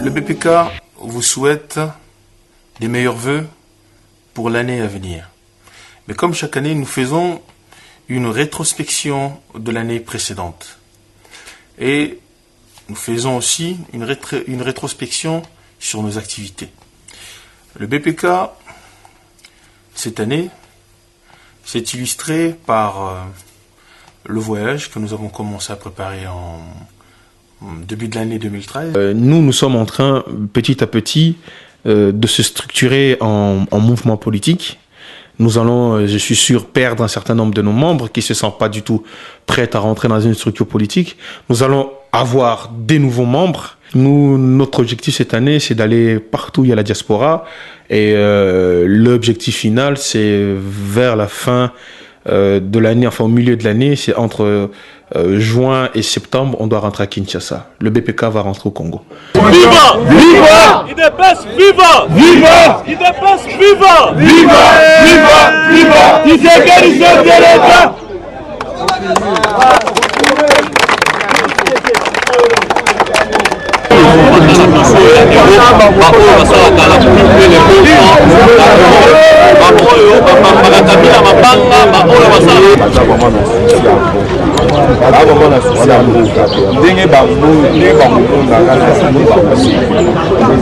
Le BPK vous souhaite des meilleurs vœux pour l'année à venir. Mais comme chaque année, nous faisons une rétrospection de l'année précédente. Et nous faisons aussi une rétrospection sur nos activités. Le BPK, cette année, s'est illustré par le voyage que nous avons commencé à préparer en début de l'année 2013. Nous sommes en train, petit à petit, de se structurer en mouvement politique. Nous allons, je suis sûr, perdre un certain nombre de nos membres qui ne se sentent pas du tout prêts à rentrer dans une structure politique. Nous allons avoir des nouveaux membres. Notre objectif cette année, c'est d'aller partout où il y a la diaspora. Et l'objectif final, c'est vers la fin de l'année, enfin au milieu de l'année, c'est entre juin et septembre, on doit rentrer à Kinshasa. Le BPK va rentrer au Congo. Viva! Viva! IDPS, viva! Viva! IDPS, viva! Viva! Viva! Viva! Tshisekedi, chef de l'État! ndenge bamokondaka na sani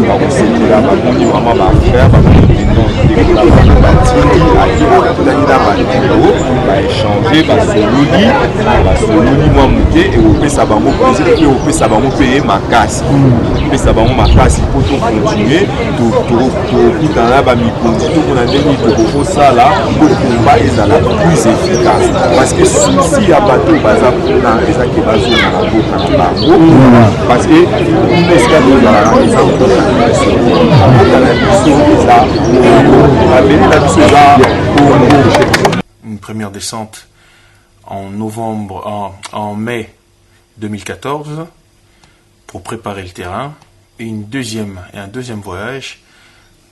bakosekela bakondi mama bafrère batiki akotani na bandeko baéchange basololi mwa moke ekopesa bango plaisir mpe ekopesa bango mpe makasi kopesa bango makasi mpo tokontinue tokutana na bamikonzi tokona ndenge tokokosala mpo komba ezala plus efficace parce que susi ya bato baza kuna ezaki bazonga na mboka na bango parce que esika tozala na eza mboka na biso eza babeli na biso eza Congo. Une première descente en mai 2014 pour préparer le terrain, et un deuxième voyage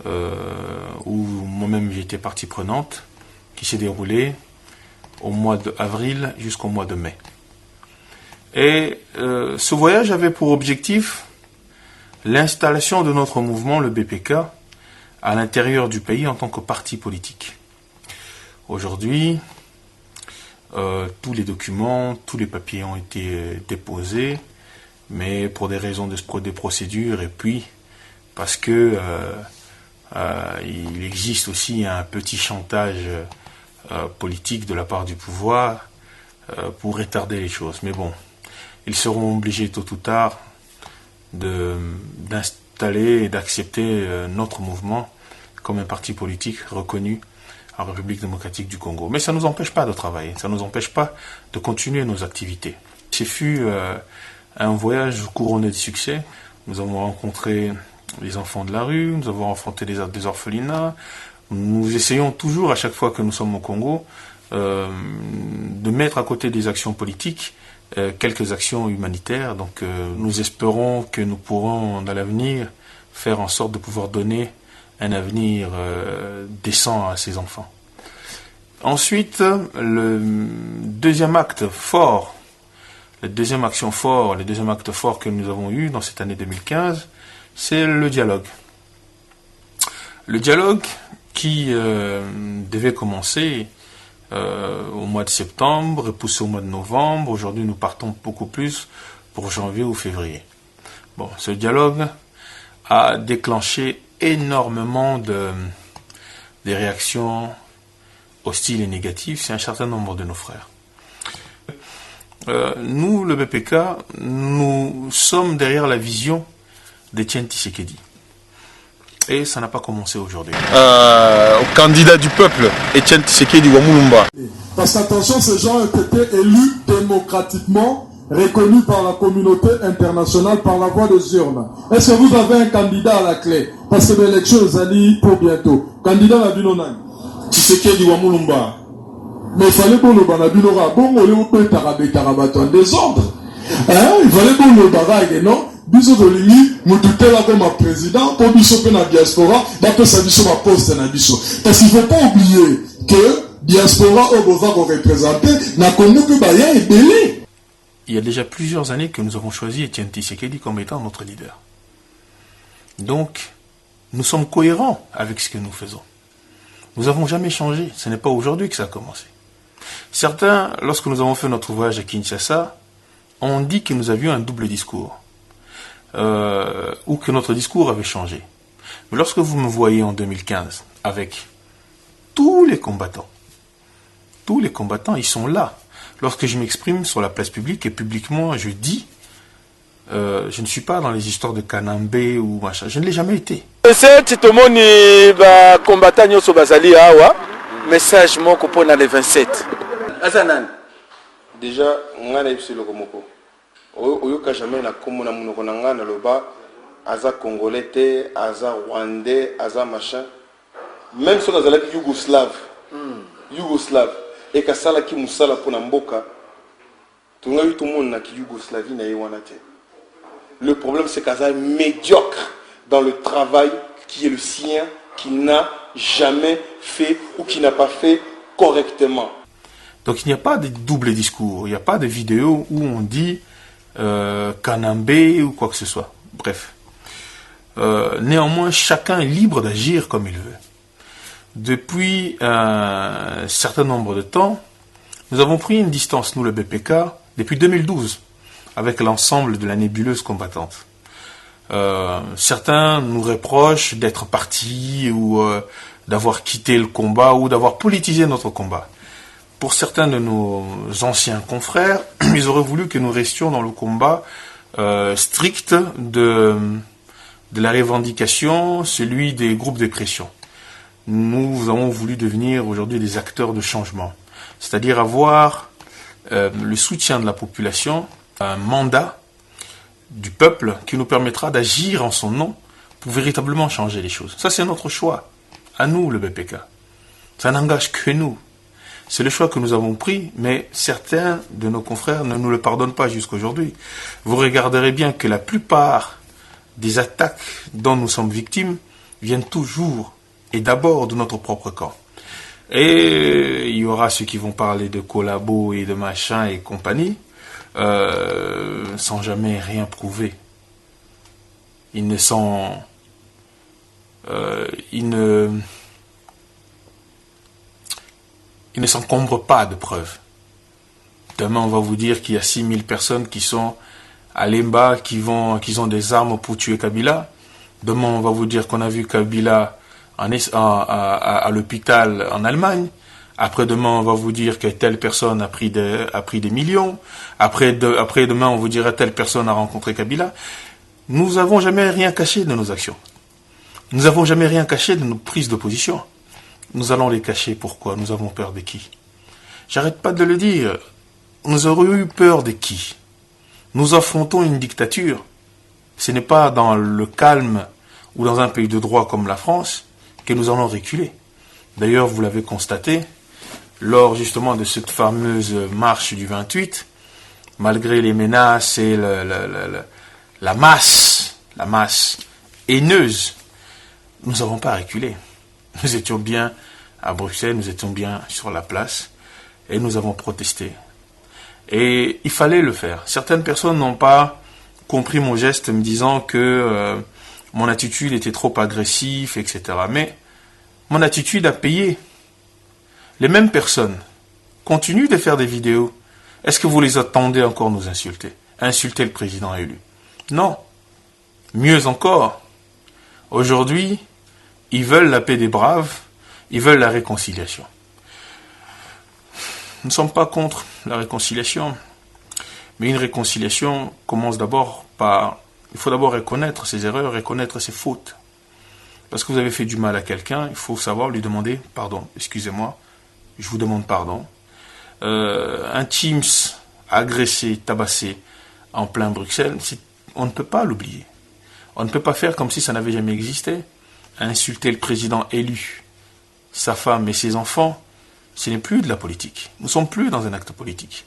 où moi-même j'étais partie prenante qui s'est déroulé au mois d'avril jusqu'au mois de mai. Et ce voyage avait pour objectif l'installation de notre mouvement, le BPK, à l'intérieur du pays en tant que parti politique. Aujourd'hui, tous les documents, tous les papiers ont été déposés, mais pour des raisons de procédure et puis parce que il existe aussi un petit chantage politique de la part du pouvoir pour retarder les choses. Mais bon, ils seront obligés tôt ou tard d'installer et d'accepter notre mouvement comme un parti politique reconnu en République démocratique du Congo. Mais ça ne nous empêche pas de travailler, ça ne nous empêche pas de continuer nos activités. Ce fut un voyage couronné de succès. Nous avons rencontré les enfants de la rue, nous avons affronté des orphelinats. Nous essayons toujours, à chaque fois que nous sommes au Congo, de mettre à côté des actions politiques quelques actions humanitaires. Donc nous espérons que nous pourrons, dans l'avenir, faire en sorte de pouvoir donner un avenir décent à ces enfants. Ensuite, le deuxième acte fort que nous avons eu dans cette année 2015, c'est le dialogue. Le dialogue qui devait commencer au mois de septembre, repousser au mois de novembre. Aujourd'hui, nous partons beaucoup plus pour janvier ou février. Bon, ce dialogue a déclenché énormément des réactions hostiles et négatives chez un certain nombre de nos frères. Nous, le BPK, nous sommes derrière la vision d'Étienne Tshisekedi. Et ça n'a pas commencé aujourd'hui. Au candidat du peuple, Étienne Tshisekedi Wamulumba. Parce qu'attention, ces gens ont été élus démocratiquement, reconnus par la communauté internationale par la voie des urnes. Est-ce que vous avez un candidat à la clé? Parce que l'élection est allée pour bientôt. Candidat à Binonan. Tshisekedi Wamulumba. Mais il fallait qu'on le banabinora. Bon, on peut être en désordre. Il fallait qu'on le barague, non? Biso Dolini, Moututela comme président, pour biso pe na diaspora, d'après sa biso ma poste na biso. Parce qu'il ne faut pas oublier que diaspora au Bova qu'on représente, n'a connu que Baya et Belé. Il y a déjà plusieurs années que nous avons choisi Étienne Tshisekedi comme étant notre leader. Donc, nous sommes cohérents avec ce que nous faisons. Nous n'avons jamais changé. Ce n'est pas aujourd'hui que ça a commencé. Certains, lorsque nous avons fait notre voyage à Kinshasa, ont dit que nous avions un double discours. Ou que notre discours avait changé. Mais lorsque vous me voyez en 2015, avec tous les combattants, ils sont là. Lorsque je m'exprime sur la place publique et publiquement, je dis, je ne suis pas dans les histoires de Kanambé ou machin. Je ne l'ai jamais été. C'est tout le monde combattant nyonso bazali awa. Message moko pour les 27. Azanan. Déjà, on a eu le komoko. Oyoka jamais na komona munoko na ngana loba aza congolais te, aza rwandais, aza machin. Même si on a Yougoslave et kasala ki musala pona mboka. Tout le monde na ki Yougoslavie na yewana te. Le problème c'est qu'Aza est médiocre dans le travail qui est le sien, qu'il n'a jamais fait ou qu'il n'a pas fait correctement. Donc il n'y a pas de double discours, il n'y a pas de vidéo où on dit Kanambé ou quoi que ce soit. Bref. Néanmoins, chacun est libre d'agir comme il veut. Depuis un certain nombre de temps, nous avons pris une distance, nous le BPK, depuis 2012, avec l'ensemble de la nébuleuse combattante. Certains nous reprochent d'être partis ou d'avoir quitté le combat ou d'avoir politisé notre combat. Pour certains de nos anciens confrères, ils auraient voulu que nous restions dans le combat strict de la revendication, celui des groupes de pression. Nous avons voulu devenir aujourd'hui des acteurs de changement, c'est-à-dire avoir le soutien de la population, un mandat du peuple qui nous permettra d'agir en son nom pour véritablement changer les choses. Ça, c'est notre choix, à nous, le BPK. Ça n'engage que nous. C'est le choix que nous avons pris, mais certains de nos confrères ne nous le pardonnent pas jusqu'à aujourd'hui. Vous regarderez bien que la plupart des attaques dont nous sommes victimes viennent toujours et d'abord de notre propre camp. Et il y aura ceux qui vont parler de collabos et de machin et compagnie, sans jamais rien prouver. Ils ne s'encombrent pas de preuves. Demain, on va vous dire qu'il y a 6000 personnes qui sont à Lemba, qui ont des armes pour tuer Kabila. Demain, on va vous dire qu'on a vu Kabila à l'hôpital en Allemagne. Après-demain, on va vous dire que telle personne a pris des millions. Après-demain, on vous dira telle personne a rencontré Kabila. Nous n'avons jamais rien caché de nos actions. Nous n'avons jamais rien caché de nos prises de position. Nous allons les cacher. Pourquoi? Nous avons peur de qui? J'arrête pas de le dire. Nous aurions eu peur de qui? Nous affrontons une dictature. Ce n'est pas dans le calme ou dans un pays de droit comme la France que nous allons reculer. D'ailleurs, vous l'avez constaté, lors justement de cette fameuse marche du 28, malgré les menaces et la masse haineuse, nous n'avons pas reculé. Nous étions bien à Bruxelles, nous étions bien sur la place et nous avons protesté. Et il fallait le faire. Certaines personnes n'ont pas compris mon geste me disant que mon attitude était trop agressive, etc. Mais mon attitude a payé. Les mêmes personnes continuent de faire des vidéos. Est-ce que vous les attendez encore nous insulter? Insulter le président élu? Non. Mieux encore, aujourd'hui, ils veulent la paix des braves, ils veulent la réconciliation. Nous ne sommes pas contre la réconciliation, mais une réconciliation commence d'abord par... Il faut d'abord reconnaître ses erreurs, reconnaître ses fautes. Parce que vous avez fait du mal à quelqu'un, il faut savoir lui demander pardon. Excusez-moi, je vous demande pardon. Un Teams agressé, tabassé en plein Bruxelles, on ne peut pas l'oublier. On ne peut pas faire comme si ça n'avait jamais existé. Insulter le président élu, sa femme et ses enfants, ce n'est plus de la politique. Nous ne sommes plus dans un acte politique.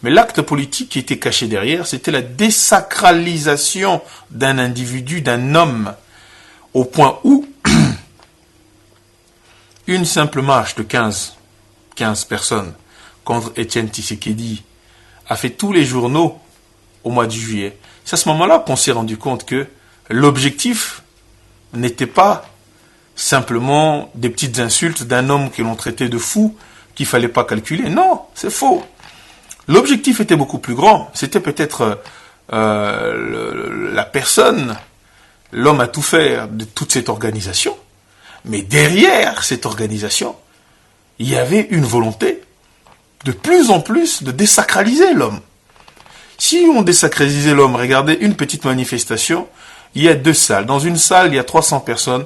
Mais l'acte politique qui était caché derrière, c'était la désacralisation d'un individu, d'un homme, au point où une simple marche de 15 personnes contre Etienne Tshisekedi a fait tous les journaux au mois de juillet. C'est à ce moment-là qu'on s'est rendu compte que l'objectif n'étaient pas simplement des petites insultes d'un homme que l'on traitait de fou, qu'il fallait pas calculer. Non, c'est faux. L'objectif était beaucoup plus grand. C'était peut-être la personne, l'homme à tout faire de toute cette organisation. Mais derrière cette organisation, il y avait une volonté de plus en plus de désacraliser l'homme. Si on désacralisait l'homme, regardez une petite manifestation, il y a 2 salles. Dans une salle, il y a 300 personnes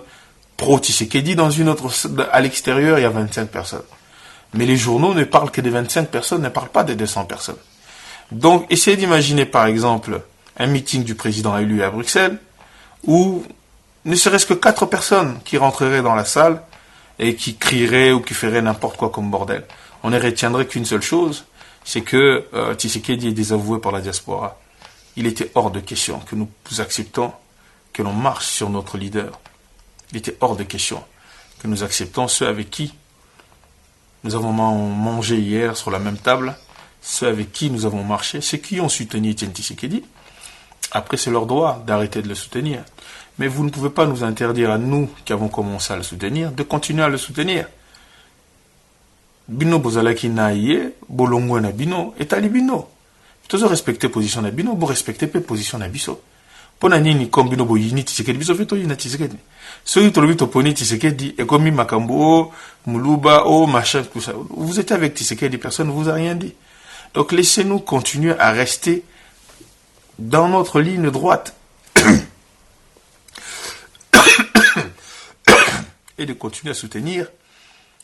pro-Tshisekedi. Dans une autre, à l'extérieur, il y a 25 personnes. Mais les journaux ne parlent que des 25 personnes, ne parlent pas des 200 personnes. Donc, essayez d'imaginer, par exemple, un meeting du président élu à Bruxelles, où ne serait-ce que 4 personnes qui rentreraient dans la salle et qui crieraient ou qui feraient n'importe quoi comme bordel. On ne retiendrait qu'une seule chose, c'est que Tshisekedi est désavoué par la diaspora. Il était hors de question que nous acceptons que l'on marche sur notre leader. Il était hors de question que nous acceptons ceux avec qui nous avons mangé hier sur la même table, ceux avec qui nous avons marché, ceux qui ont soutenu Etienne Tshisekedi. Après, c'est leur droit d'arrêter de le soutenir. Mais vous ne pouvez pas nous interdire à nous, qui avons commencé à le soutenir, de continuer à le soutenir. Bino bozalaki na ye, bolongo na bino, etali bino. Toujours respecter position na bino, vous respectez pas position na biso. Pona nini comme bino boyini Tshisekedi biso feto yina Tshisekedi. Ceux qui ont poni Tshisekedi et comme Makambo, Muluba, machin, tout ça. Vous étiez avec Tshisekedi, personne ne vous a rien dit. Donc laissez-nous continuer à rester dans notre ligne droite. Et de continuer à soutenir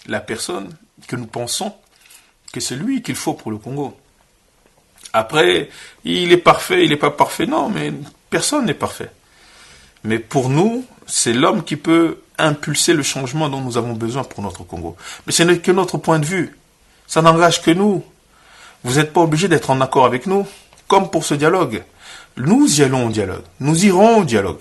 la personne que nous pensons que c'est lui qu'il faut pour le Congo. Après, il est parfait, il n'est pas parfait, non, mais personne n'est parfait. Mais pour nous, c'est l'homme qui peut impulser le changement dont nous avons besoin pour notre Congo. Mais ce n'est que notre point de vue. Ça n'engage que nous. Vous n'êtes pas obligé d'être en accord avec nous, comme pour ce dialogue. Nous y allons au dialogue. Nous irons au dialogue.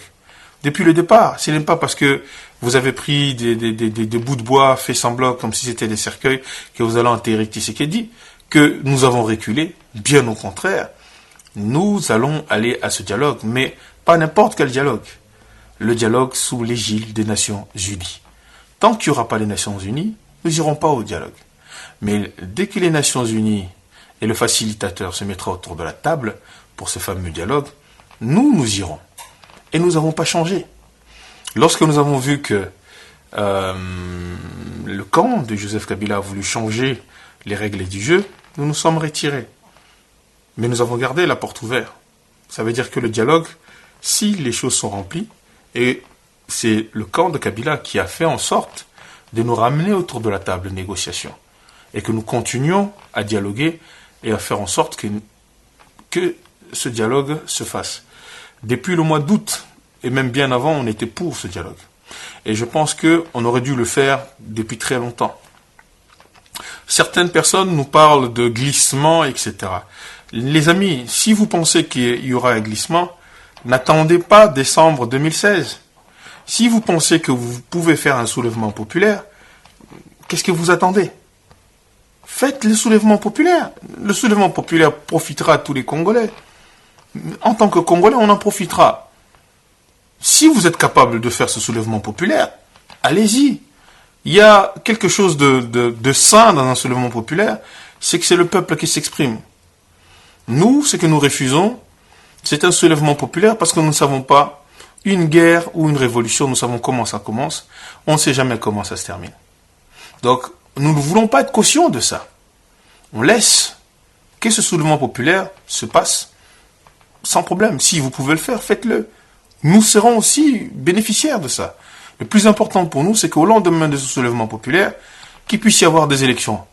Depuis le départ, ce n'est pas parce que vous avez pris des bouts de bois faits semblant comme si c'était des cercueils que vous allez enterrer Tshisekedi que nous avons reculé. Bien au contraire, nous allons aller à ce dialogue, mais pas n'importe quel dialogue. Le dialogue sous l'égide des Nations Unies. Tant qu'il n'y aura pas les Nations Unies, nous n'irons pas au dialogue. Mais dès que les Nations Unies et le facilitateur se mettra autour de la table pour ce fameux dialogue, nous irons. Et nous n'avons pas changé. Lorsque nous avons vu que le camp de Joseph Kabila a voulu changer les règles du jeu, nous nous sommes retirés. Mais nous avons gardé la porte ouverte. Ça veut dire que le dialogue, si les choses sont remplies, et c'est le camp de Kabila qui a fait en sorte de nous ramener autour de la table de négociation, et que nous continuions à dialoguer et à faire en sorte que ce dialogue se fasse. Depuis le mois d'août, et même bien avant, on était pour ce dialogue. Et je pense qu'on aurait dû le faire depuis très longtemps. Certaines personnes nous parlent de glissement, etc. Les amis, si vous pensez qu'il y aura un glissement, n'attendez pas décembre 2016. Si vous pensez que vous pouvez faire un soulèvement populaire, qu'est-ce que vous attendez? Faites le soulèvement populaire. Le soulèvement populaire profitera à tous les Congolais. En tant que Congolais, on en profitera. Si vous êtes capable de faire ce soulèvement populaire, allez-y. Il y a quelque chose de sain dans un soulèvement populaire, c'est que c'est le peuple qui s'exprime. Nous, ce que nous refusons, c'est un soulèvement populaire parce que nous ne savons pas une guerre ou une révolution, nous savons comment ça commence, on ne sait jamais comment ça se termine. Donc, nous ne voulons pas être caution de ça. On laisse que ce soulèvement populaire se passe sans problème. Si vous pouvez le faire, faites-le. Nous serons aussi bénéficiaires de ça. Le plus important pour nous, c'est qu'au lendemain de ce soulèvement populaire, qu'il puisse y avoir des élections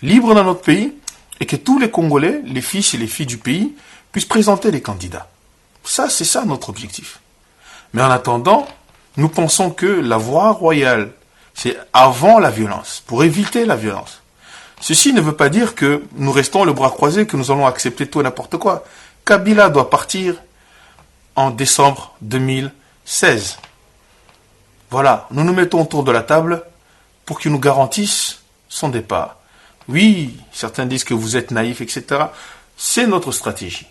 libres dans notre pays et que tous les Congolais, les fils et les filles du pays, puissent présenter les candidats. Ça, c'est ça notre objectif. Mais en attendant, nous pensons que la voie royale, c'est avant la violence, pour éviter la violence. Ceci ne veut pas dire que nous restons le bras croisé, que nous allons accepter tout et n'importe quoi. Kabila doit partir en décembre 2016. Voilà, nous nous mettons autour de la table pour qu'ils nous garantissent son départ. Oui, certains disent que vous êtes naïfs, etc. C'est notre stratégie.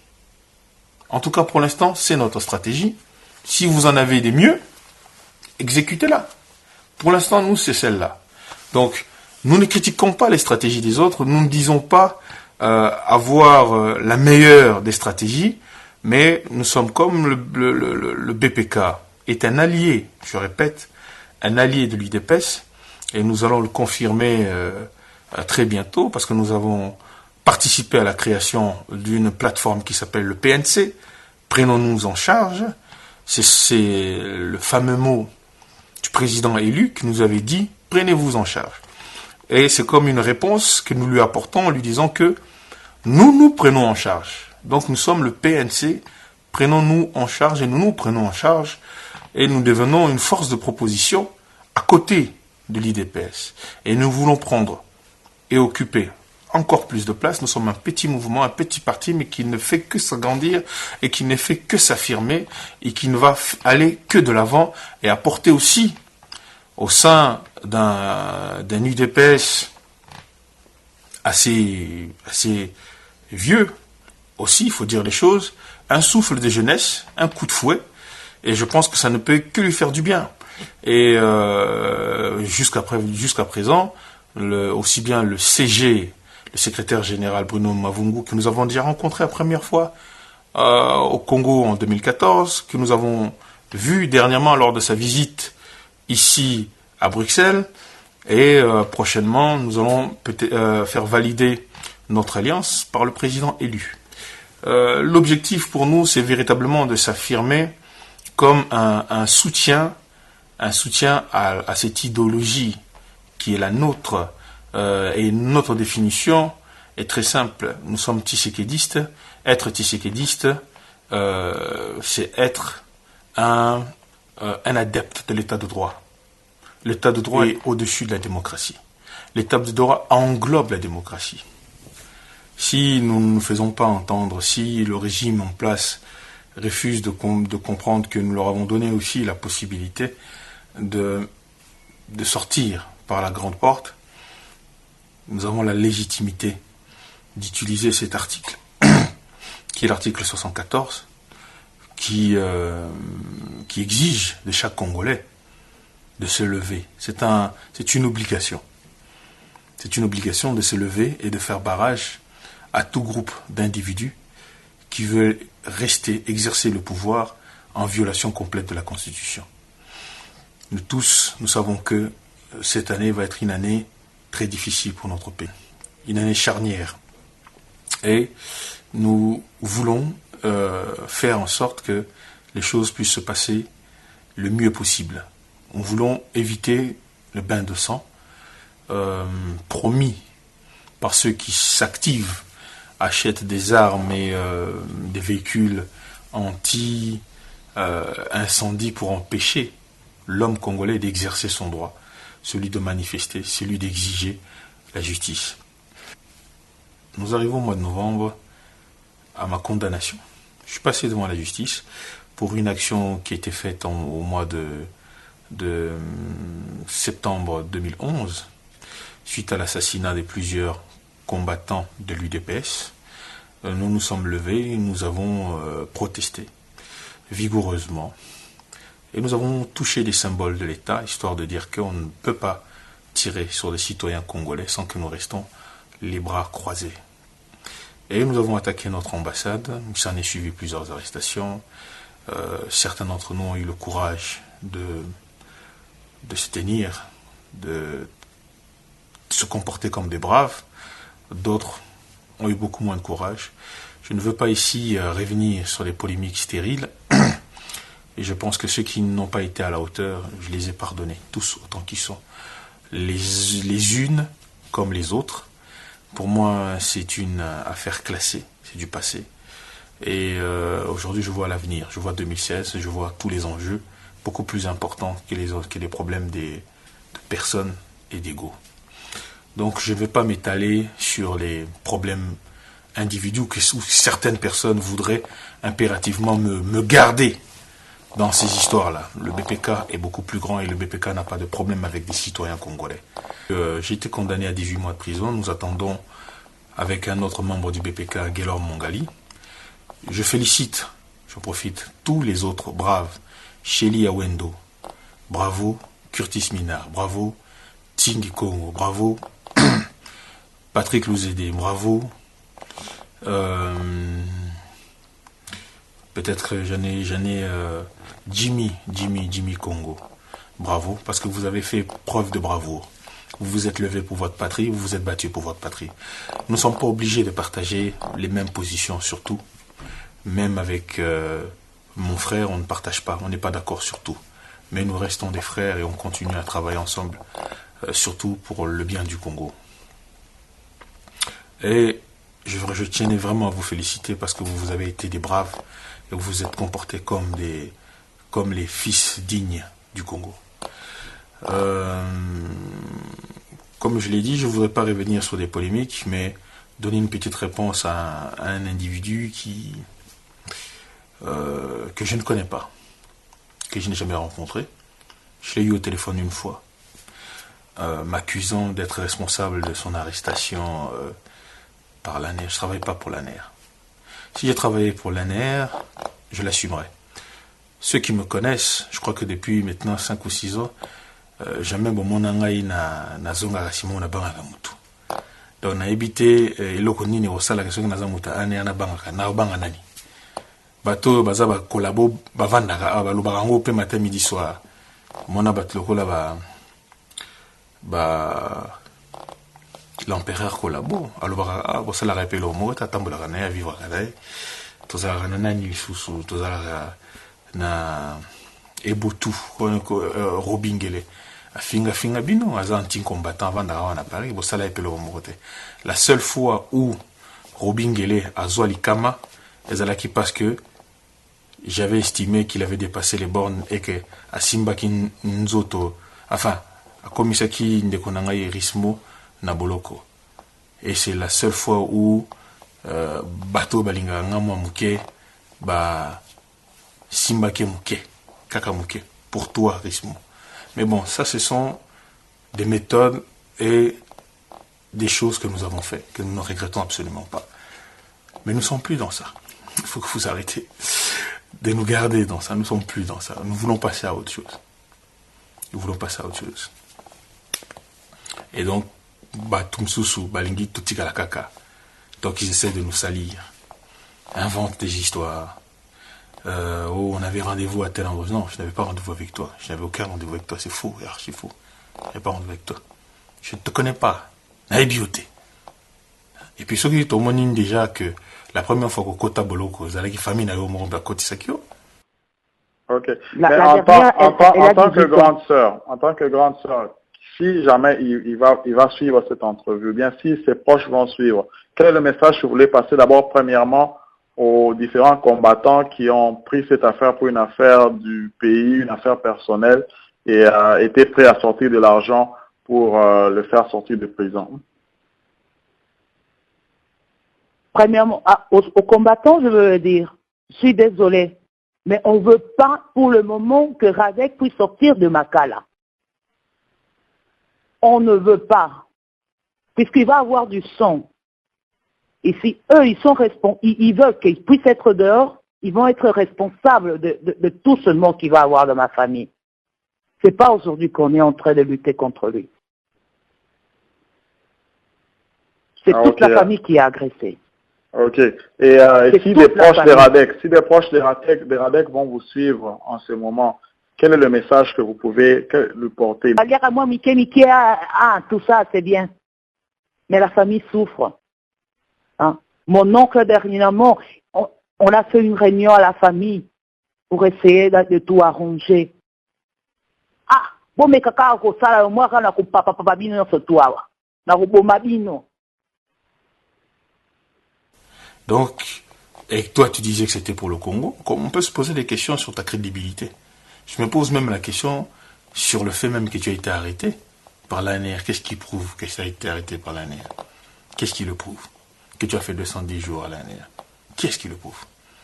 En tout cas, pour l'instant, c'est notre stratégie. Si vous en avez des mieux, exécutez-la. Pour l'instant, nous, c'est celle-là. Donc, nous ne critiquons pas les stratégies des autres, nous ne disons pas avoir la meilleure des stratégies, mais nous sommes comme le BPK est un allié, je répète, un allié de l'UDPS, et nous allons le confirmer très bientôt, parce que nous avons participé à la création d'une plateforme qui s'appelle le PNC, Prenons-nous en charge. C'est le fameux mot du président élu qui nous avait dit « Prenez-vous en charge ». Et c'est comme une réponse que nous lui apportons en lui disant que nous nous prenons en charge. Donc nous sommes le PNC, prenons-nous en charge et nous nous prenons en charge et nous devenons une force de proposition à côté de l'IDPS. Et nous voulons prendre et occuper encore plus de place. Nous sommes un petit mouvement, un petit parti, mais qui ne fait que s'agrandir et qui ne fait que s'affirmer et qui ne va aller que de l'avant et apporter aussi au sein d'un UDPS assez vieux, aussi, il faut dire les choses, un souffle de jeunesse, un coup de fouet, et je pense que ça ne peut que lui faire du bien. Et jusqu'à présent, aussi bien le CG, le secrétaire général Bruno Mavungu, que nous avons déjà rencontré la première fois au Congo en 2014, que nous avons vu dernièrement lors de sa visite ici à Bruxelles, et prochainement nous allons peut-être faire valider notre alliance par le président élu. L'objectif pour nous, c'est véritablement de s'affirmer comme un soutien à cette idéologie qui est la nôtre, et notre définition est très simple. Nous sommes tshisekidistes. Être tshisekidiste, c'est être un adepte de l'état de droit. L'état de droit est au-dessus de la démocratie. L'état de droit englobe la démocratie. Si nous ne nous faisons pas entendre, si le régime en place refuse de comprendre que nous leur avons donné aussi la possibilité de sortir par la grande porte, nous avons la légitimité d'utiliser cet article, qui est l'article 74, qui exige de chaque Congolais de se lever. C'est une obligation. C'est une obligation de se lever et de faire barrage à tout groupe d'individus qui veulent exercer le pouvoir en violation complète de la Constitution. Nous tous, nous savons que cette année va être une année très difficile pour notre pays, une année charnière. Et nous voulons faire en sorte que les choses puissent se passer le mieux possible. Nous voulons éviter le bain de sang promis par ceux qui s'activent, achètent des armes et des véhicules anti-incendie pour empêcher l'homme congolais d'exercer son droit, celui de manifester, celui d'exiger la justice. Nous arrivons au mois de novembre à ma condamnation. Je suis passé devant la justice pour une action qui a été faite au mois de septembre 2011, suite à l'assassinat de plusieurs combattants de l'UDPS. Nous nous sommes levés, nous avons protesté vigoureusement. Et nous avons touché les symboles de l'État, histoire de dire qu'on ne peut pas tirer sur les citoyens congolais sans que nous restons les bras croisés. Et nous avons attaqué notre ambassade, il s'en est suivi plusieurs arrestations. Certains d'entre nous ont eu le courage de se tenir, de se comporter comme des braves. D'autres ont eu beaucoup moins de courage. Je ne veux pas ici revenir sur les polémiques stériles. Et je pense que ceux qui n'ont pas été à la hauteur, je les ai pardonnés, tous autant qu'ils sont. Les unes comme les autres. Pour moi, c'est une affaire classée, c'est du passé. Et aujourd'hui, je vois l'avenir. Je vois 2016, je vois tous les enjeux, beaucoup plus importants que les problèmes de personnes et d'ego. Donc, je ne vais pas m'étaler sur les problèmes individuels où certaines personnes voudraient impérativement me garder dans ces histoires-là. Le BPK est beaucoup plus grand et le BPK n'a pas de problème avec des citoyens congolais. J'ai été condamné à 18 mois de prison. Nous attendons avec un autre membre du BPK, Guélor Mongali. Je profite, tous les autres braves, Shelly Awendo, bravo Curtis Minard, bravo Tingi Congo, bravo Patrick Louzédé, bravo. Peut-être j'en ai Jimmy Congo. Bravo, parce que vous avez fait preuve de bravoure. Vous vous êtes levé pour votre patrie, vous vous êtes battu pour votre patrie. Nous ne sommes pas obligés de partager les mêmes positions, surtout. Même avec mon frère, on ne partage pas, on n'est pas d'accord sur tout. Mais nous restons des frères et on continue à travailler ensemble, surtout pour le bien du Congo. Et je tenais vraiment à vous féliciter parce que vous avez été des braves et vous vous êtes comportés comme les fils dignes du Congo. Comme je l'ai dit, je ne voudrais pas revenir sur des polémiques, mais donner une petite réponse à un individu que je ne connais pas, que je n'ai jamais rencontré. Je l'ai eu au téléphone une fois, m'accusant d'être responsable de son arrestation par l'ANER. Je ne travaille pas pour l'ANER. Si j'ai travaillé pour l'ANER, je l'assumerai. Ceux qui me connaissent, je crois que depuis maintenant 5 ou 6 ans, jamais mon nangai na zonga rasimo na banga mutu. Donc na ebité eloko nini osala ke na zamuta ane na banga nani. Bato baza ba kolabo bavandaka balobaka ngo pe matin midi soir. Mona batloko la ba l'empereur kolabo alobaka bosala rappelo mo tatambola na ya vivre kana tozala na nani lisusu tozala na Ebotu Robingele finga bino aza anti combattant vanda wana Paris bosala epelo mokote. La seule fois où Robingele azwa likama ezalaki parce que j'avais estimé qu'il avait dépassé les bornes et que asimbaki nzoto enfin akomisaki ndeko na ngai rismo na boloko. Et c'est la seule fois où bato balinga ngamwa muke ba simbake muke kaka muke pour toi rismo. Mais bon, ça ce sont des méthodes et des choses que nous avons fait, que nous ne regrettons absolument pas. Mais nous ne sommes plus dans ça. Il faut que vous arrêtez de nous garder dans ça. Nous ne sommes plus dans ça. Nous voulons passer à autre chose. Nous voulons passer à autre chose. Et donc, Tumsusu, Balingi, Tutika la Kaka. Donc ils essaient de nous salir. Inventent des histoires. On avait rendez-vous à tel endroit. Non, je n'avais pas rendez-vous avec toi. Je n'avais aucun rendez-vous avec toi. C'est faux, archi faux. Je n'avais pas rendez-vous avec toi. Je ne te connais pas. Naïbioté. Et puis, ceux qui t'ont déjà que la première fois que Kota Boloko, vous avez une famille au Moromba Koti Sakyo. Ok. Mais en tant que grande sœur, si jamais il va suivre cette entrevue, bien si ses proches vont suivre, quel est le message que vous voulez passer d'abord, premièrement, aux différents combattants qui ont pris cette affaire pour une affaire du pays, une affaire personnelle, et étaient prêts à sortir de l'argent pour le faire sortir de prison? Premièrement, aux combattants, je veux dire, je suis désolé, mais on ne veut pas pour le moment que Radek puisse sortir de Makala. On ne veut pas, puisqu'il va avoir du sang. Et si eux, ils veulent qu'ils puissent être dehors, ils vont être responsables de tout ce monde qu'il va avoir dans ma famille. Ce n'est pas aujourd'hui qu'on est en train de lutter contre lui. C'est toute la famille qui est agressée. Ok. Et si des proches de Radek vont vous suivre en ce moment, quel est le message que vous pouvez lui porter? À moi, tout ça, c'est bien. Mais la famille souffre. Hein? Mon oncle, dernièrement, on a fait une réunion à la famille pour essayer de tout arranger. Ah, bon, mais kaka, moi, quand on a papa bino sur toi, donc, et toi, tu disais que c'était pour le Congo. On peut se poser des questions sur ta crédibilité. Je me pose même la question sur le fait même que tu as été arrêté par l'ANR. Qu'est-ce qui prouve que tu as été arrêté par l'ANR? Qu'est-ce qui le prouve? Que tu as fait 210 jours à l'ANR. Qu'est-ce qui le prouve?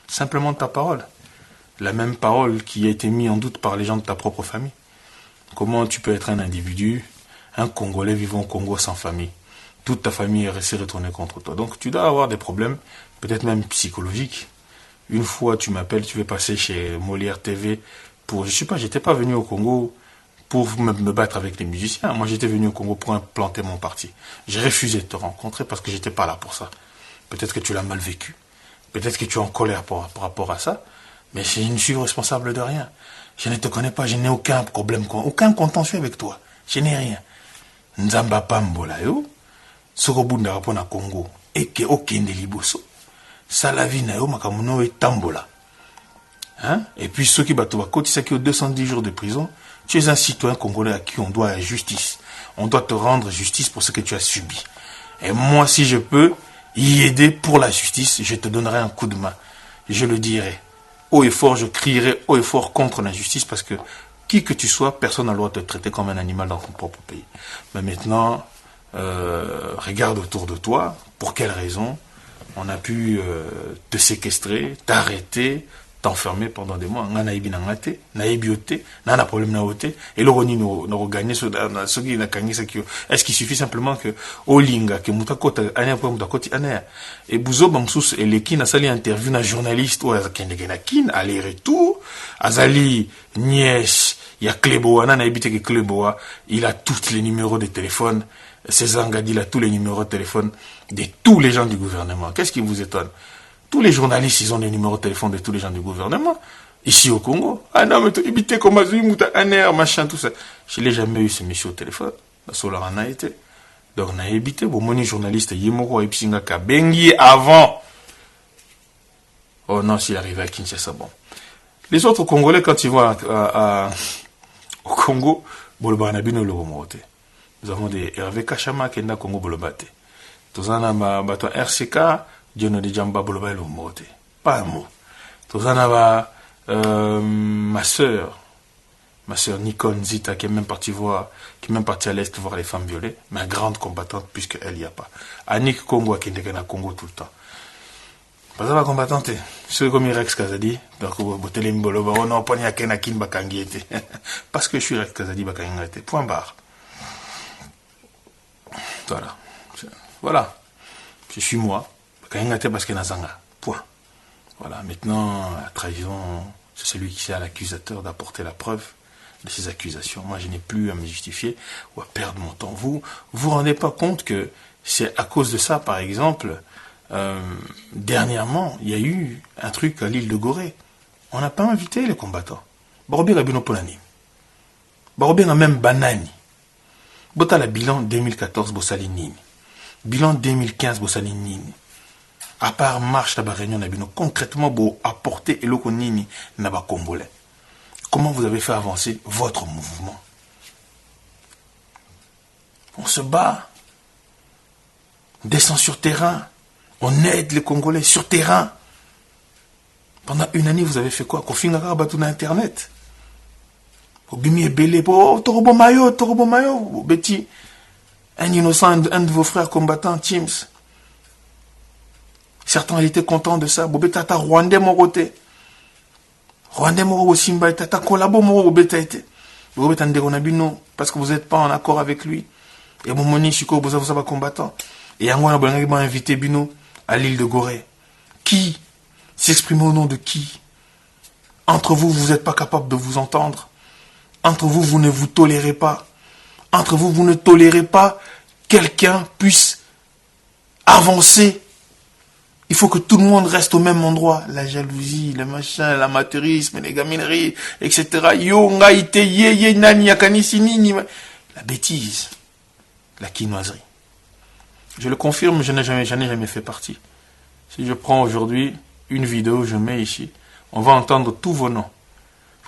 Simplement ta parole. La même parole qui a été mise en doute par les gens de ta propre famille. Comment tu peux être un individu, un Congolais vivant au Congo sans famille? Toute ta famille est restée retournée contre toi. Donc tu dois avoir des problèmes, peut-être même psychologiques. Une fois tu m'appelles, tu veux passer chez Molière TV pour... Je sais pas, j'étais pas venu au Congo pour me battre avec les musiciens. Moi, j'étais venu au Congo pour implanter mon parti. J'ai refusé de te rencontrer parce que j'étais pas là pour ça. Peut-être que tu l'as mal vécu. Peut-être que tu es en colère par rapport à ça. Mais je ne suis responsable de rien. Je ne te connais pas. Je n'ai aucun problème, aucun contentieux avec toi. Je n'ai rien. Nzamba pambola yo. Sokobunda rapona Congo. Eke okende liboso. Salavi na yo makamuno et tambola. Hein? Et puis ceux qui battent ça qui ont 210 jours de prison, tu es un citoyen congolais à qui on doit la justice. On doit te rendre justice pour ce que tu as subi. Et moi, si je peux y aider pour la justice, je te donnerai un coup de main. Je le dirai. Haut et fort, je crierai haut et fort contre l'injustice parce que qui que tu sois, personne n'a le droit de te traiter comme un animal dans ton propre pays. Mais maintenant, regarde autour de toi, pour quelle raison on a pu te séquestrer, t'arrêter, t'enfermer pendant des mois. Est-ce qu'il suffit simplement que Olinga, que Mutakota, et Bouzo Bamsous et Lekin a sali interview un journaliste ou aller-retour, Azali, Nièche, il y a Kleboa, Kleboa, il a tous les numéros de téléphone. César Ngadi, il a tous les numéros de téléphone de tous les gens du gouvernement. Qu'est-ce qui vous étonne? Tous les journalistes, ils ont les numéros de téléphone de tous les gens du gouvernement. Ici au Congo. Ah non, mais tu habites comme Azui, Aner, machin, tout ça. Je n'ai jamais eu ce monsieur au téléphone. La solar en a été. Donc, on a habité. Bon, mon journaliste, Yemoro et Psingaka, Bengi avant. Oh non, s'il arrive à Kinshasa, bon. Les autres Congolais, quand ils vont au Congo, Bolbanabino le remonte. Nous avons des Hervé Kachama qui est dans le Congo Bolobate. Tous en a RCK, Dieu ne dit Jamba Bolobate le remonte. Pas un mot. Tous en a ma sœur Nicole Nzita, qui est même partie à l'Est voir les femmes violées, mais grande combattante, puisqu'elle n'y a pas. Annick Congo, qui est dans Congo tout le temps. Pas ça va combattante. C'est comme Rex Kazadi. Donc, on n'a pas ni Kenakin Bakangiete. Parce que je suis Rex Kazadi Bakangiete. Point barre. Voilà. Voilà. Je suis moi. Bakangiete parce que Nazanga. Point. Voilà. Maintenant, la trahison, c'est celui qui est à l'accusateur d'apporter la preuve de ces accusations. Moi, je n'ai plus à me justifier ou à perdre mon temps. Vous vous rendez pas compte que c'est à cause de ça, par exemple, dernièrement, il y a eu un truc à l'île de Gorée. On n'a pas invité les combattants. Barobé Rabino Polani. Barobé a même Banani. Bota la bilan 2014 Bossalinini. Bilan 2015 Bossalinini. À part marche la réunion Nabino, concrètement, pour apporter Elokonini Naba Congolais. Comment vous avez fait avancer votre mouvement? On se bat. On descend sur terrain. On aide les Congolais sur terrain. Pendant une année, vous avez fait quoi? Kofingaka Batuna Internet. Obimi Ebele, Torobo Mayo, Betty. Un innocent, un de vos frères combattants, Teams. Certains étaient contents de ça. Bobé Tata Rwandais Moroté. Rwandais Moro Simba, Tata Kolabo Moro Bobé Tata. Bobé Tanderonabino, parce que vous n'êtes pas en accord avec lui. Et mon moni Chiko Bozavosaba combattant. Et Angwana Bolangé m'a invité Bino à l'île de Gorée. Qui s'exprime au nom de qui? Entre vous, vous n'êtes pas capable de vous entendre. Entre vous, vous ne vous tolérez pas. Entre vous, vous ne tolérez pas quelqu'un puisse avancer. Il faut que tout le monde reste au même endroit. La jalousie, le machin, l'amateurisme, les gamineries, etc. Yo, ngaïte, ye, nani, yakani, sinini. La bêtise. La quinoiserie. Je le confirme, j'en ai jamais fait partie. Si je prends aujourd'hui une vidéo, je mets ici, on va entendre tous vos noms.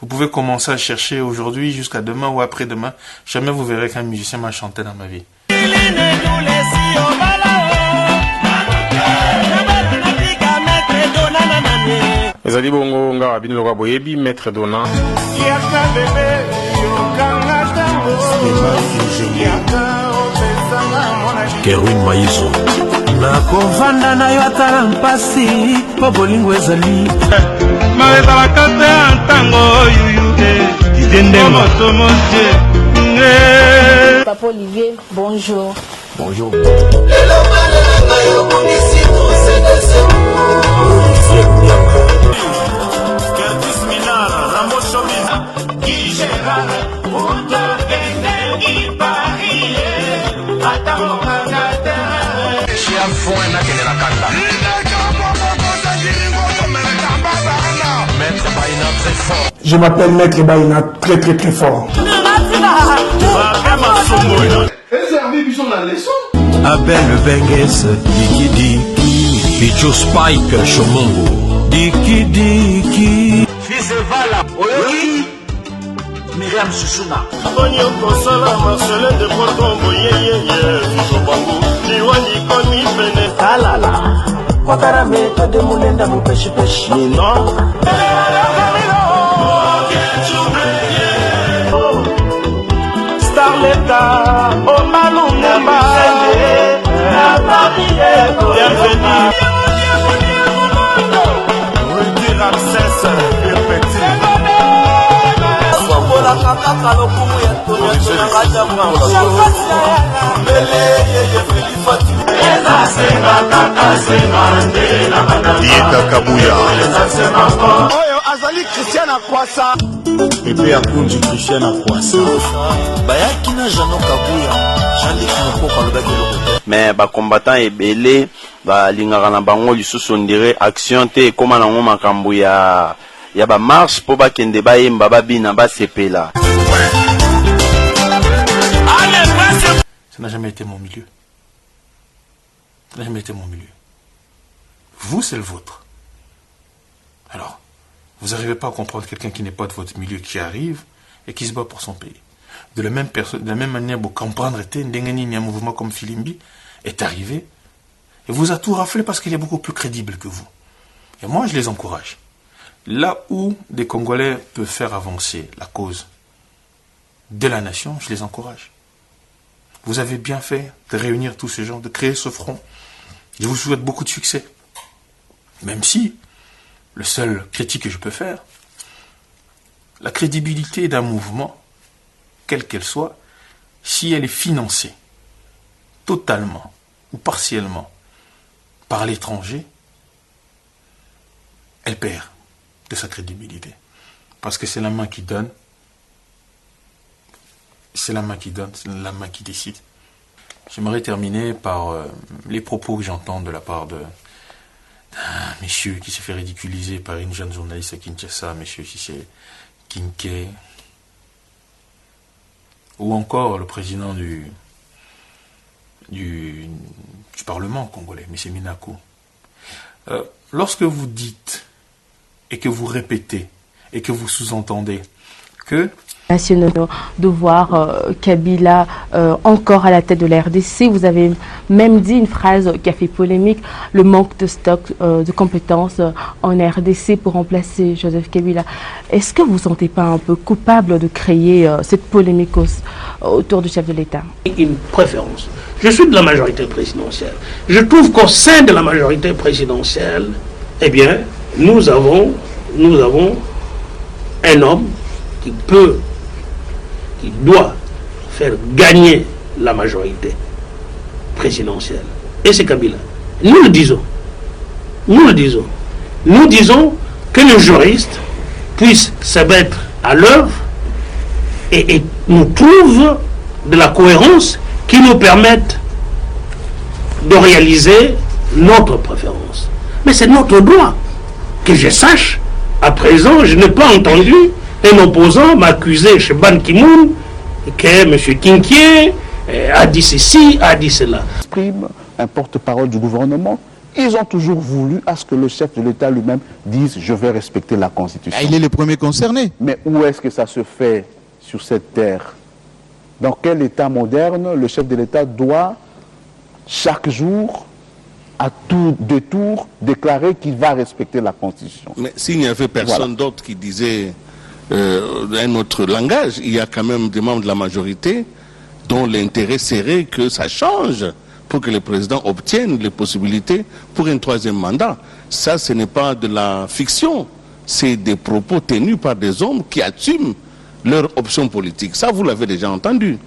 Vous pouvez commencer à chercher aujourd'hui jusqu'à demain ou après-demain. Jamais vous verrez qu'un musicien m'a chanté dans ma vie. Ezali bongo nga bino loka boyebi maître Dona. Kerwin Maizo. Na kovanda na yo atala mpasi po bolingo ezali. Maeza bakate antango yuyu idende moto monje. Papa Olivier, bonjour. Bonjour. Curtis Minara, Ramos Chomina, Guy Gérard, Je m'appelle Maître Baïna, très très très fort. Abel Benges, Diki Diki, Picho Spike, Shomongo, Diki Diki. Fizevala, Oyoki, Myriam Susuna. Onyo Kosala, Marcelin de Portombo, Fijobango, Niwani Koni Pene. Kalala, Wakarame, Tademulenda, Mupeshi Peshi. Non. Starleta, Omalu Namba, bienvenue. Rudy Ramsès, le petit. Yeka Kabuya. Oyo azali Christian Akwasa. Pepe Akunji Christian Akwasa. Bayaki na Jano Kabuya. Jean-Luc Mokoka lobaki lokote. Mais ba combattant ebele ba lingaka na bango lisusu ndire action te ekoma nango makambo ya ba marche po bakende bayemba babina basepela. Ça n'a jamais été mon milieu. Ça n'a jamais été mon milieu. Vous, c'est le vôtre. Alors, vous n'arrivez pas à comprendre quelqu'un qui n'est pas de votre milieu, qui arrive et qui se bat pour son pays. De la même manière, vous comprendre un mouvement comme Filimbi est arrivé et vous a tout raflé parce qu'il est beaucoup plus crédible que vous. Et moi, je les encourage. Là où des Congolais peuvent faire avancer la cause de la nation, je les encourage. Vous avez bien fait de réunir tous ces gens, de créer ce front. Je vous souhaite beaucoup de succès. Même si, le seul critique que je peux faire, la crédibilité d'un mouvement, quelle qu'elle soit, si elle est financée totalement ou partiellement par l'étranger, elle perd de sa crédibilité. Parce que c'est la main qui donne, c'est la main qui donne, c'est la main qui décide. J'aimerais terminer par les propos que j'entends de la part d'un monsieur qui s'est fait ridiculiser par une jeune journaliste à Kinshasa, monsieur Cissé Kinké, ou encore le président du Parlement congolais, M. Minako. Lorsque vous dites et que vous répétez et que vous sous-entendez que nationaux de voir Kabila encore à la tête de la RDC. Vous avez même dit une phrase qui a fait polémique, le manque de stock de compétences en RDC pour remplacer Joseph Kabila. Est-ce que vous ne vous sentez pas un peu coupable de créer cette polémique autour du chef de l'État? Une préférence. Je suis de la majorité présidentielle. Je trouve qu'au sein de la majorité présidentielle, eh bien, nous avons un homme qui doit faire gagner la majorité présidentielle. Et c'est Kabila. Nous le disons. Nous disons que les juristes puissent se mettre à l'œuvre et nous trouvent de la cohérence qui nous permette de réaliser notre préférence. Mais c'est notre droit. Que je sache, à présent, je n'ai pas entendu un opposant m'accuser chez Ban Ki-moon que M. Kinké a dit ceci, a dit cela. Exprime un porte-parole du gouvernement. Ils ont toujours voulu à ce que le chef de l'État lui-même dise « je vais respecter la Constitution ». Il est le premier concerné. Mais où est-ce que ça se fait sur cette terre? Dans quel État moderne le chef de l'État doit chaque jour, à tout détour, déclarer qu'il va respecter la Constitution? Mais s'il n'y avait personne d'autre qui disait un autre langage, il y a quand même des membres de la majorité dont l'intérêt serait que ça change pour que le président obtienne les possibilités pour un troisième mandat. Ça, ce n'est pas de la fiction, c'est des propos tenus par des hommes qui assument leur option politique. Ça, vous l'avez déjà entendu.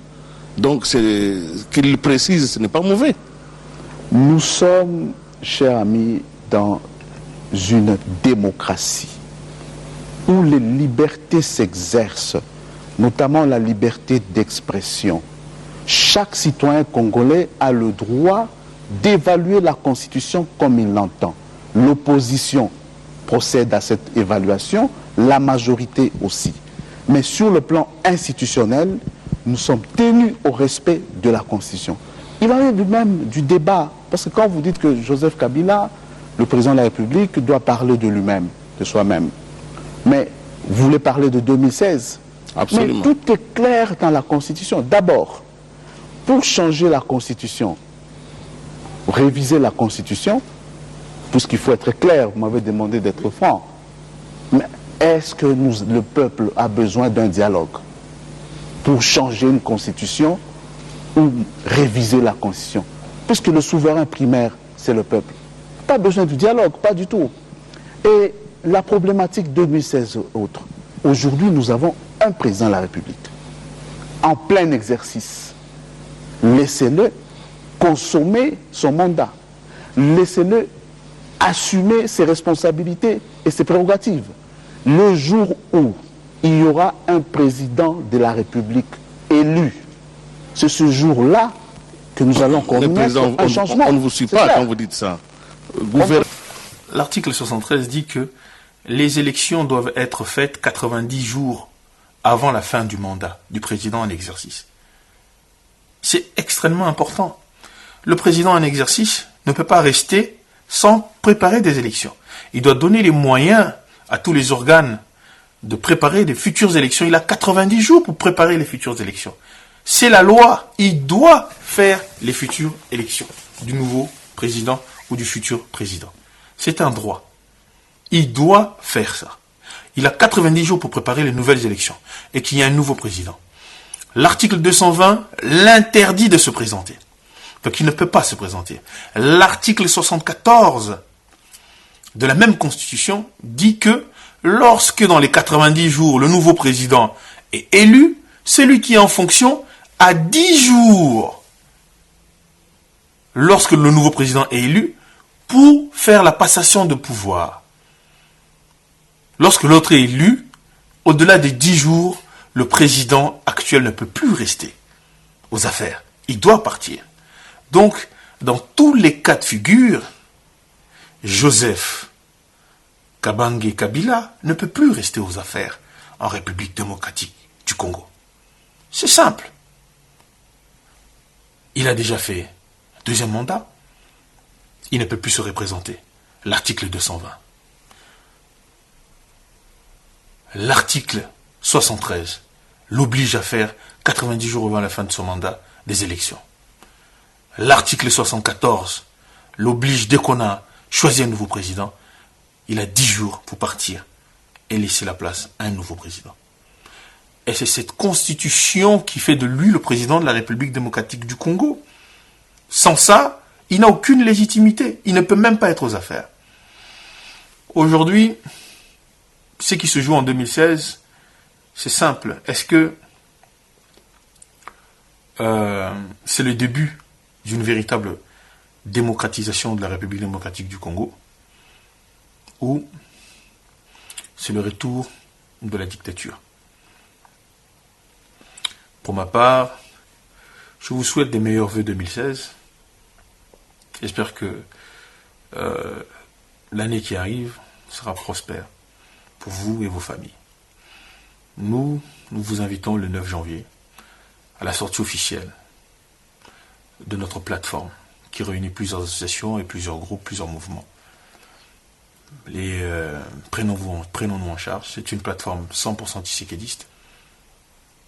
Donc, qu'il précise, ce n'est pas mauvais. Nous sommes, chers amis, dans une démocratie où les libertés s'exercent, notamment la liberté d'expression. Chaque citoyen congolais a le droit d'évaluer la Constitution comme il l'entend. L'opposition procède à cette évaluation, la majorité aussi. Mais sur le plan institutionnel, nous sommes tenus au respect de la Constitution. Il en est de même du débat, parce que quand vous dites que Joseph Kabila, le président de la République, doit parler de lui-même, de soi-même, mais vous voulez parler de 2016. Absolument. Mais tout est clair dans la Constitution. D'abord, pour changer la Constitution, réviser la Constitution, puisqu'il faut être clair, vous m'avez demandé d'être franc, mais est-ce que le peuple a besoin d'un dialogue pour changer une Constitution ou réviser la Constitution? Puisque le souverain primaire, c'est le peuple. Pas besoin du dialogue, pas du tout. Et la problématique 2016 autre. Aujourd'hui, nous avons un président de la République en plein exercice. Laissez-le consommer son mandat. Laissez-le assumer ses responsabilités et ses prérogatives. Le jour où il y aura un président de la République élu, c'est ce jour-là que nous allons connaître un changement. On ne vous suit pas quand vous dites ça. L'article 73 dit que les élections doivent être faites 90 jours avant la fin du mandat du président en exercice. C'est extrêmement important. Le président en exercice ne peut pas rester sans préparer des élections. Il doit donner les moyens à tous les organes de préparer des futures élections. Il a 90 jours pour préparer les futures élections. C'est la loi. Il doit faire les futures élections du nouveau président ou du futur président. C'est un droit. Il doit faire ça. Il a 90 jours pour préparer les nouvelles élections et qu'il y ait un nouveau président. L'article 220 l'interdit de se présenter. Donc il ne peut pas se présenter. L'article 74 de la même Constitution dit que lorsque dans les 90 jours le nouveau président est élu, celui qui est en fonction a 10 jours lorsque le nouveau président est élu pour faire la passation de pouvoir. Lorsque l'autre est élu, au-delà des 10 jours, le président actuel ne peut plus rester aux affaires. Il doit partir. Donc, dans tous les cas de figure, Joseph Kabange Kabila ne peut plus rester aux affaires en République démocratique du Congo. C'est simple. Il a déjà fait un deuxième mandat. Il ne peut plus se représenter. L'article 220. L'article 73 l'oblige à faire 90 jours avant la fin de son mandat des élections. L'article 74 l'oblige, dès qu'on a choisi un nouveau président, il a 10 jours pour partir et laisser la place à un nouveau président. Et c'est cette constitution qui fait de lui le président de la République démocratique du Congo. Sans ça, il n'a aucune légitimité. Il ne peut même pas être aux affaires. Aujourd'hui, ce qui se joue en 2016, c'est simple. Est-ce que c'est le début d'une véritable démocratisation de la République démocratique du Congo, ou c'est le retour de la dictature? Pour ma part, je vous souhaite des meilleurs vœux 2016. J'espère que l'année qui arrive sera prospère pour vous et vos familles. Nous vous invitons le 9 janvier à la sortie officielle de notre plateforme qui réunit plusieurs associations et plusieurs groupes, plusieurs mouvements. Prenons-nous en charge. C'est une plateforme 100% tshisekidiste.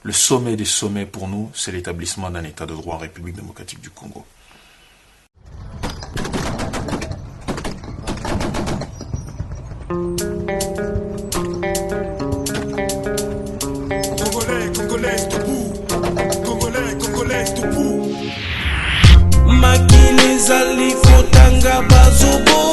Le sommet des sommets pour nous, c'est l'établissement d'un état de droit en République démocratique du Congo. Makili zali kotanga bazobo